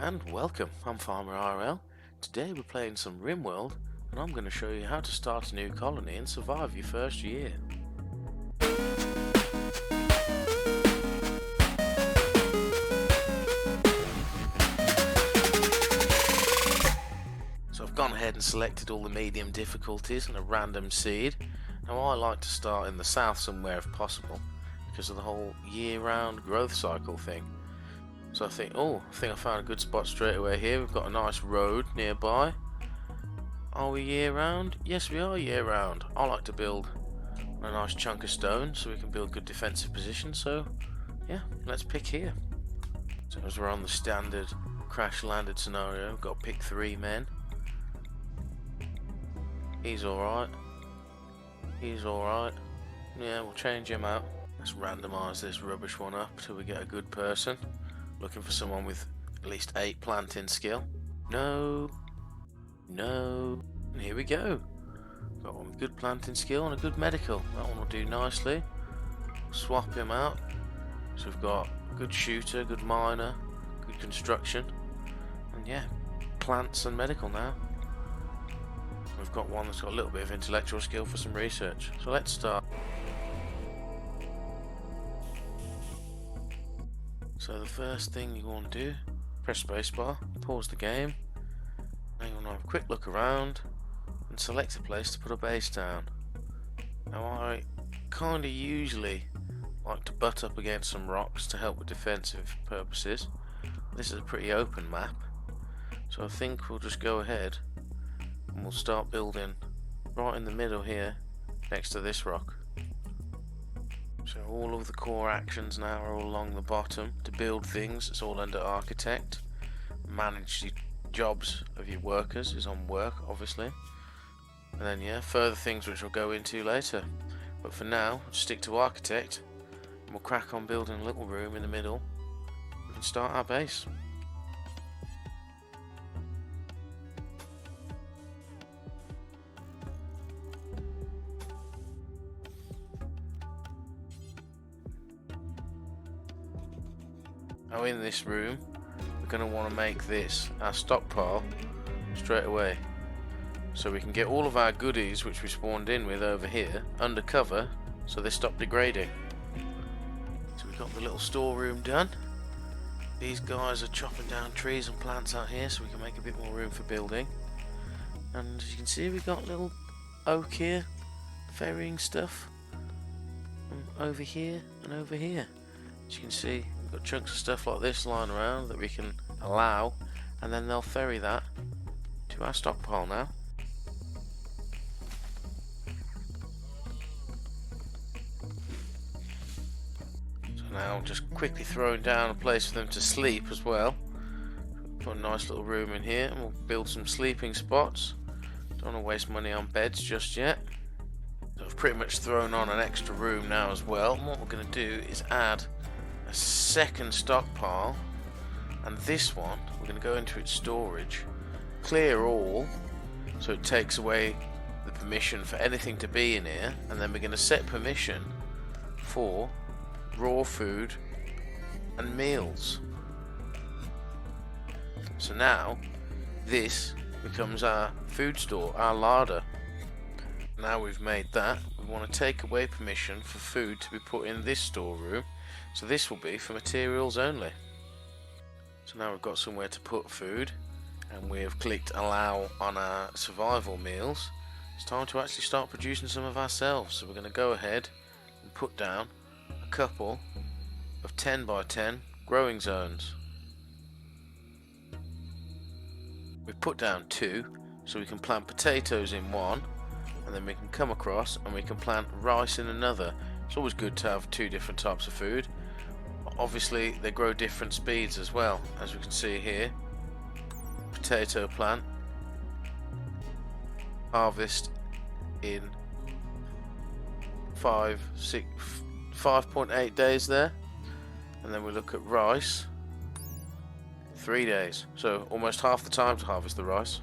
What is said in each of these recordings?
and welcome. I'm Farmer RL. Today we're playing some Rimworld, and I'm going to show you how to start a new colony and survive your first year. So I've gone ahead and selected all the medium difficulties and a random seed. Now I like to start in the south somewhere if possible, because of the whole year-round growth cycle thing. So I think I found a good spot straight away here. We've got a nice road nearby. Are we year round? Yes, we are year round. I like to build a nice chunk of stone so we can build good defensive positions. So yeah, let's pick here. So as we're on the standard crash landed scenario, we've got to pick 3 men. He's alright. He's alright. Yeah, we'll change him out. Let's randomise this rubbish one up till we get a good person. Looking for someone with at least 8 planting skill. No. And here we go. Got one with good planting skill and a good medical. That one will do nicely. Swap him out. So we've got good shooter, good miner, good construction. And yeah, plants and medical now. We've got one that's got a little bit of intellectual skill for some research. So let's start. So the first thing you want to do, press spacebar, pause the game, and you want to have a quick look around and select a place to put a base down. Now I kind of usually like to butt up against some rocks to help with defensive purposes. This is a pretty open map, so I think we'll just go ahead and we'll start building right in the middle here next to this rock. So all of the core actions now are all along the bottom. To build things, it's all under architect. Manage the jobs of your workers is on work, obviously. And then yeah, further things which we'll go into later. But for now, we'll stick to architect. And we'll crack on building a little room in the middle. We can start our base. Now in this room, we're going to want to make this our stockpile straight away. So we can get all of our goodies which we spawned in with over here under cover so they stop degrading. So we've got the little storeroom done. These guys are chopping down trees and plants out here so we can make a bit more room for building. And as you can see, we've got a little oak here, ferrying stuff over here and over here. As you can see, we've got chunks of stuff like this lying around that we can allow, and then they'll ferry that to our stockpile now. So now just quickly throwing down a place for them to sleep as well. Put a nice little room in here and we'll build some sleeping spots. Don't want to waste money on beds just yet. So I've pretty much thrown on an extra room now as well, and what we're going to do is add a second stockpile, and this one we're going to go into its storage, clear all so it takes away the permission for anything to be in here, and then we're going to set permission for raw food and meals. So now this becomes our food store, our larder. Now we've made that, we want to take away permission for food to be put in this storeroom. So this will be for materials only. So now we've got somewhere to put food, and we have clicked allow on our survival meals. It's time to actually start producing some of ourselves. So we're going to go ahead and put down a couple of 10 by 10 growing zones. We've put down 2 so we can plant potatoes in one, and then we can come across and we can plant rice in another. It's always good to have 2 different types of food. Obviously they grow different speeds as well, as we can see here. Potato plant, harvest in 5.8 days there, and then we look at rice, 3 days, so almost half the time to harvest the rice.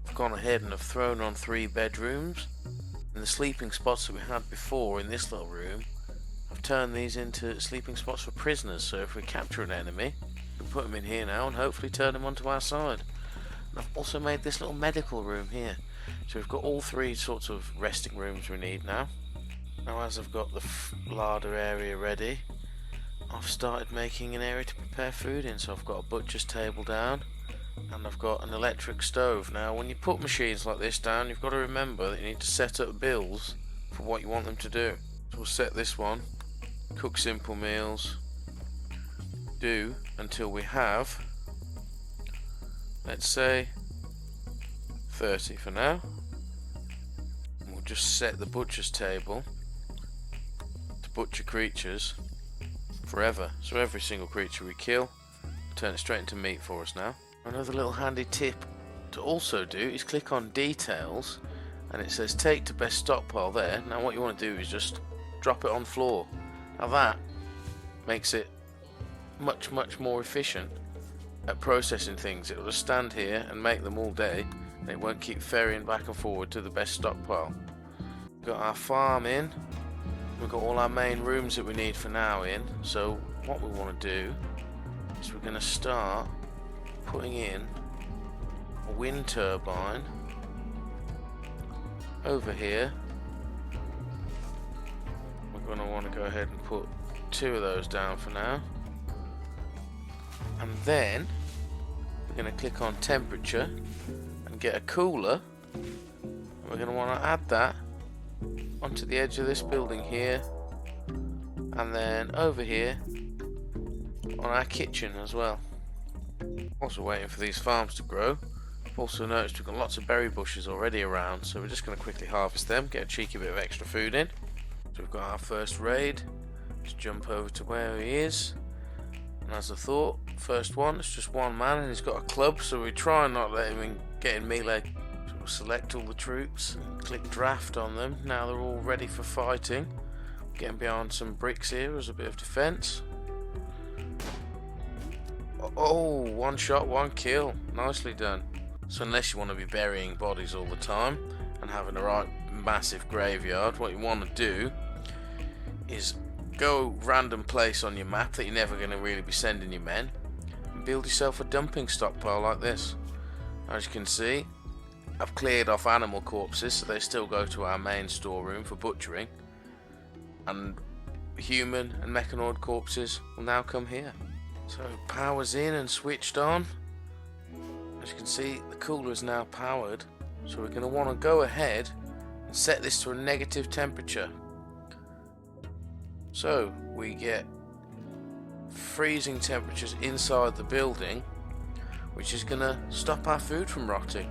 I've gone ahead and have thrown on 3 bedrooms, and the sleeping spots that we had before in this little room, I've turned these into sleeping spots for prisoners. So if we capture an enemy, put them in here now and hopefully turn them onto our side. And I've also made this little medical room here. So we've got all three sorts of resting rooms we need now. Now as I've got the larder area ready, I've started making an area to prepare food in. So I've got a butcher's table down and I've got an electric stove. Now when you put machines like this down, you've got to remember that you need to set up bills for what you want them to do. So we'll set this one, cook simple meals, do until we have, let's say 30 for now. And we'll just set the butcher's table to butcher creatures forever. So every single creature we kill, turn it straight into meat for us now. Another little handy tip to also do is click on details and it says take to best stockpile there. Now what you want to do is just drop it on floor. Now that makes it much more efficient at processing things. It'll just stand here and make them all day and it won't keep ferrying back and forward to the best stockpile. We've got our farm in, we've got all our main rooms that we need for now in. So what we want to do is we're going to start putting in a wind turbine over here. We're going to want to go ahead and put 2 of those down for now, and then we're going to click on temperature and get a cooler, and we're going to want to add that onto the edge of this building here and then over here on our kitchen as well. Also waiting for these farms to grow. I've also noticed we've got lots of berry bushes already around, so we're just going to quickly harvest them, get a cheeky bit of extra food in. So we've got our first raid. Just jump over to where he is, and as I thought, first one, it's just one man and he's got a club, so we try and not let him get in melee. So we'll select all the troops and click draft on them. Now they're all ready for fighting. Getting behind some bricks here as a bit of defense. Oh, one shot, one kill. Nicely done. So unless you want to be burying bodies all the time and having a right massive graveyard, what you want to do is go random place on your map that you're never going to really be sending your men and build yourself a dumping stockpile like this. As you can see, I've cleared off animal corpses, so they still go to our main storeroom for butchering, and human and mechanoid corpses will now come here. So power's in and switched on. As you can see, the cooler is now powered, so we're going to want to go ahead and set this to a negative temperature. So we get freezing temperatures inside the building, which is going to stop our food from rotting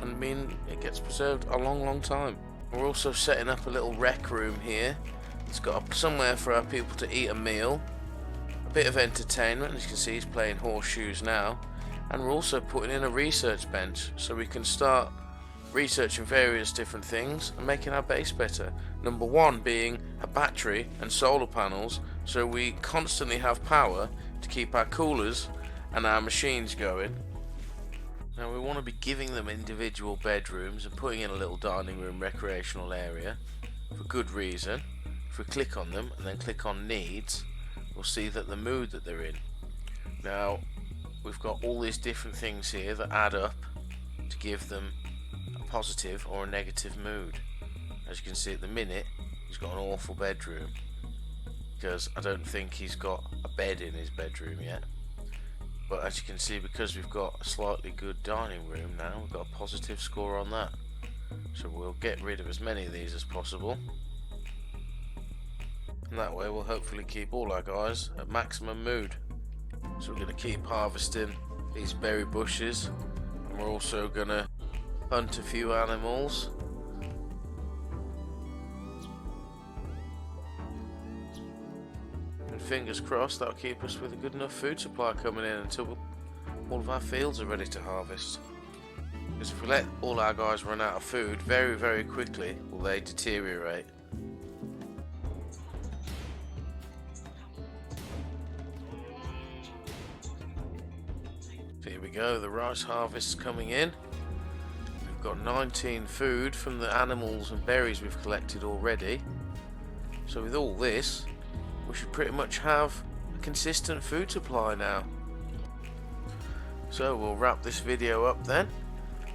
and mean it gets preserved a long time. We're also setting up a little rec room here. It's got somewhere for our people to eat a meal, a bit of entertainment. As you can see, he's playing horseshoes now, and we're also putting in a research bench so we can start researching various different things and making our base better. Number one being a battery and solar panels, so we constantly have power to keep our coolers and our machines going. Now we want to be giving them individual bedrooms and putting in a little dining room recreational area for good reason. If we click on them and then click on needs, we'll see that the mood that they're in. Now we've got all these different things here that add up to give them a positive or a negative mood. As you can see at the minute, he's got an awful bedroom because I don't think he's got a bed in his bedroom yet. But as you can see, because we've got a slightly good dining room now, we've got a positive score on that. So we'll get rid of as many of these as possible, and that way we'll hopefully keep all our guys at maximum mood. So we're going to keep harvesting these berry bushes, and we're also going to hunt a few animals. And fingers crossed that'll keep us with a good enough food supply coming in until all of our fields are ready to harvest. Because if we let all our guys run out of food, very quickly will they deteriorate. So here we go, the rice harvest's coming in. We've got 19 food from the animals and berries we've collected already. So with all this, we should pretty much have a consistent food supply now. So we'll wrap this video up then.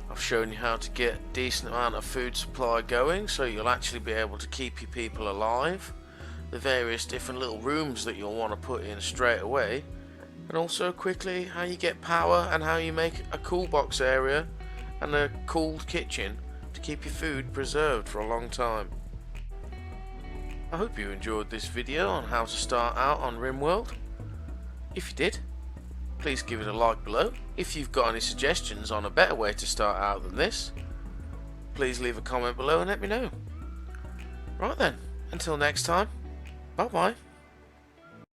I've shown you how to get a decent amount of food supply going so you'll actually be able to keep your people alive, the various different little rooms that you'll want to put in straight away, and also quickly how you get power and how you make a cool box area and a cooled kitchen to keep your food preserved for a long time. I hope you enjoyed this video on how to start out on Rimworld. If you did, please give it a like below. If you've got any suggestions on a better way to start out than this, please leave a comment below and let me know. Right then, until next time, bye bye.